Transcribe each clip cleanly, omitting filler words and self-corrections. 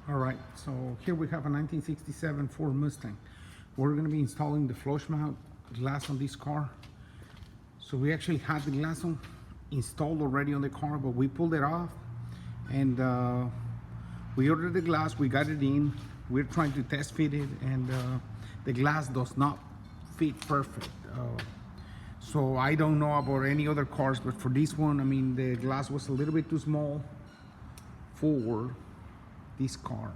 All right, so here we have a 1967 Ford Mustang. We're going to be installing the flush mount glass on this car. So we actually had the glass installed already on the car, but we pulled it off and we ordered the glass, we got it in, we're trying to test fit it, and the glass does not fit perfect. So I don't know about any other cars, but for this one, I mean, the glass was a little bit too small for this car.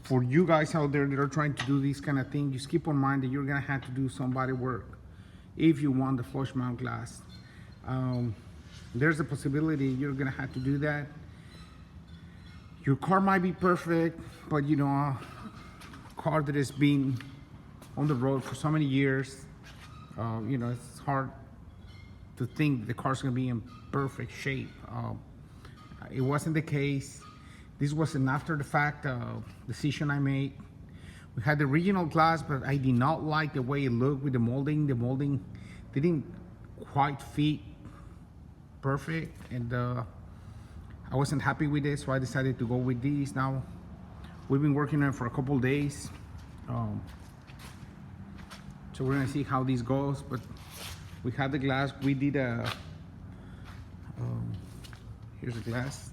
For you guys out there that are trying to do this kind of thing, just keep in mind that you're gonna have to do some body work if you want the flush mount glass. There's a possibility you're gonna have to do that. Your car might be perfect, but you know, a car that has been on the road for so many years, you know, it's hard to think the car's gonna be in perfect shape. It wasn't the case. This was an after the fact decision I made. We had the original glass, but I did not like the way it looked with the molding. The molding didn't quite fit perfect, and I wasn't happy with it, so I decided to go with these. Now we've been working on it for a couple days, so we're gonna see how this goes. But we had the glass. We did a here's the glass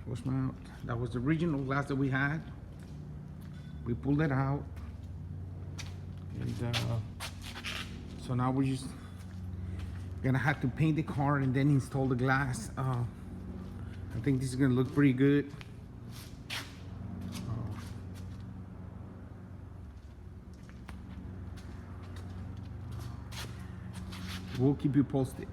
flush mount. That was the original glass that we had. We pulled it out, and so now we're just gonna have to paint the car and then install the glass. I think this is gonna look pretty good. We'll keep you posted.